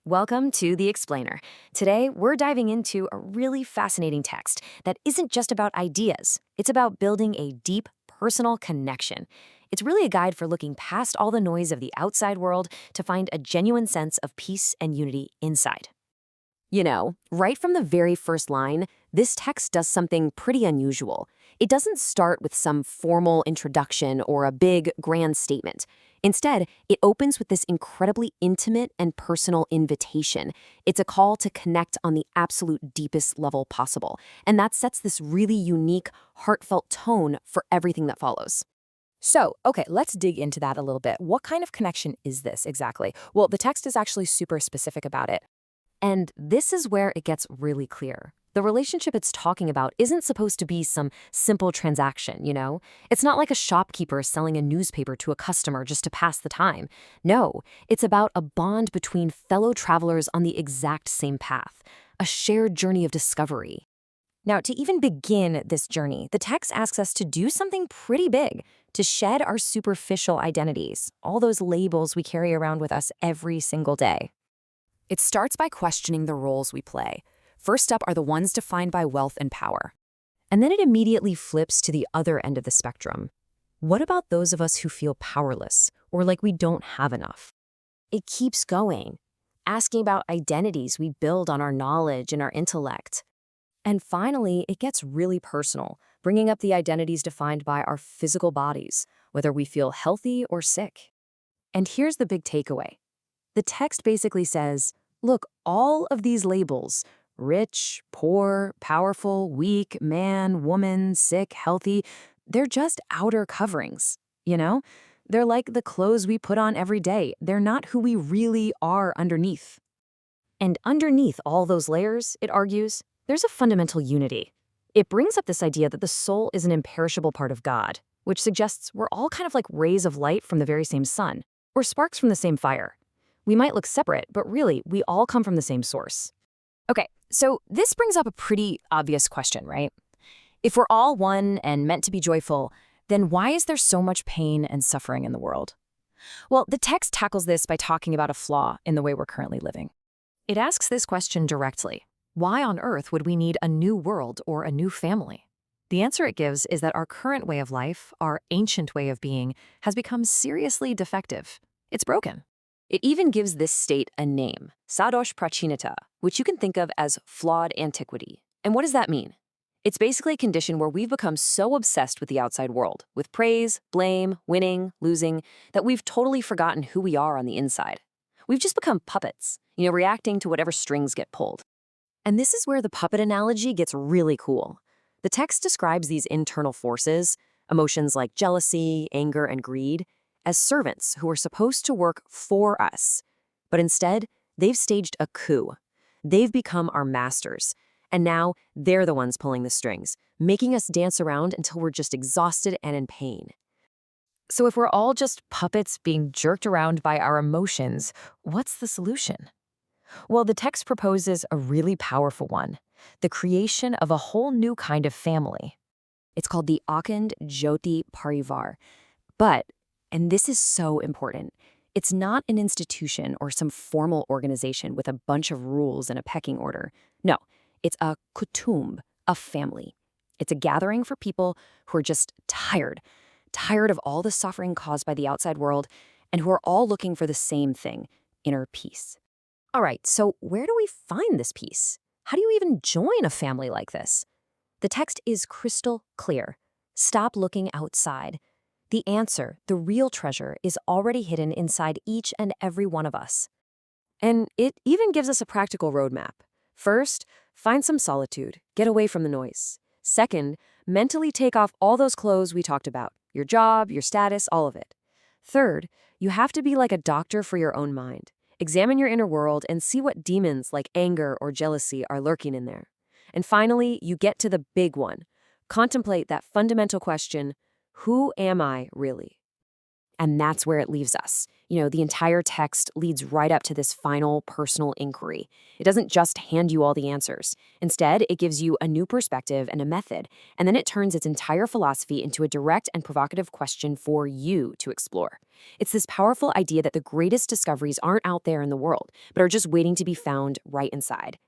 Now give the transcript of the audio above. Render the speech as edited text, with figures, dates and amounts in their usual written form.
Welcome to The Explainer. Today, we're diving into a really fascinating text that isn't just about ideas. It's about building a deep, personal connection. It's really a guide for looking past all the noise of the outside world to find a genuine sense of peace and unity inside. You know, right from the very first line, this text does something pretty unusual. It doesn't start with some formal introduction or a big, grand statement. Instead, it opens with this incredibly intimate and personal invitation. It's a call to connect on the absolute deepest level possible. And that sets this really unique, heartfelt tone for everything that follows. So, okay, let's dig into that a little bit. What kind of connection is this exactly? Well, the text is actually super specific about it. And this is where it gets really clear. The relationship it's talking about isn't supposed to be some simple transaction, you know? It's not like a shopkeeper selling a newspaper to a customer just to pass the time. No, it's about a bond between fellow travelers on the exact same path, a shared journey of discovery. Now, to even begin this journey, the text asks us to do something pretty big, to shed our superficial identities, all those labels we carry around with us every single day. It starts by questioning the roles we play. First up are the ones defined by wealth and power. And then it immediately flips to the other end of the spectrum. What about those of us who feel powerless or like we don't have enough? It keeps going, asking about identities we build on our knowledge and our intellect. And finally, it gets really personal, bringing up the identities defined by our physical bodies, whether we feel healthy or sick. And here's the big takeaway. The text basically says, look, all of these labels, rich, poor, powerful, weak, man, woman, sick, healthy, they're just outer coverings, you know? They're like the clothes we put on every day. They're not who we really are underneath. And underneath all those layers, it argues, there's a fundamental unity. It brings up this idea that the soul is an imperishable part of God, which suggests we're all kind of like rays of light from the very same sun, or sparks from the same fire. We might look separate, but really, we all come from the same source. Okay, so this brings up a pretty obvious question, right? If we're all one and meant to be joyful, then why is there so much pain and suffering in the world? Well, the text tackles this by talking about a flaw in the way we're currently living. It asks this question directly. Why on earth would we need a new world or a new family? The answer it gives is that our current way of life, our ancient way of being, has become seriously defective. It's broken. It even gives this state a name, sadosh prachinita, which you can think of as flawed antiquity. And what does that mean? It's basically a condition where we've become so obsessed with the outside world, with praise, blame, winning, losing, that we've totally forgotten who we are on the inside. We've just become puppets, reacting to whatever strings get pulled. And this is where the puppet analogy gets really cool. The text describes these internal forces, emotions like jealousy, anger, and greed, as servants who are supposed to work for us. But instead, they've staged a coup. They've become our masters. And now they're the ones pulling the strings, making us dance around until we're just exhausted and in pain. So if we're all just puppets being jerked around by our emotions, what's the solution? Well, the text proposes a really powerful one, the creation of a whole new kind of family. It's called the Gayatri Pariwar. But, and this is so important, it's not an institution or some formal organization with a bunch of rules and a pecking order. No, it's a kutumb, a family. It's a gathering for people who are just tired of all the suffering caused by the outside world, and who are all looking for the same thing, inner peace. All right, so where do we find this peace? How do you even join a family like this? The text is crystal clear. Stop looking outside. The answer, the real treasure, is already hidden inside each and every one of us. And it even gives us a practical roadmap. First, find some solitude. Get away from the noise. Second, mentally take off all those clothes we talked about. Your job, your status, all of it. Third, you have to be like a doctor for your own mind. Examine your inner world and see what demons like anger or jealousy are lurking in there. And finally, you get to the big one. Contemplate that fundamental question, who am I really? And that's where it leaves us. The entire text leads right up to this final personal inquiry. It doesn't just hand you all the answers. Instead, it gives you a new perspective and a method, and then it turns its entire philosophy into a direct and provocative question for you to explore. It's this powerful idea that the greatest discoveries aren't out there in the world, but are just waiting to be found right inside.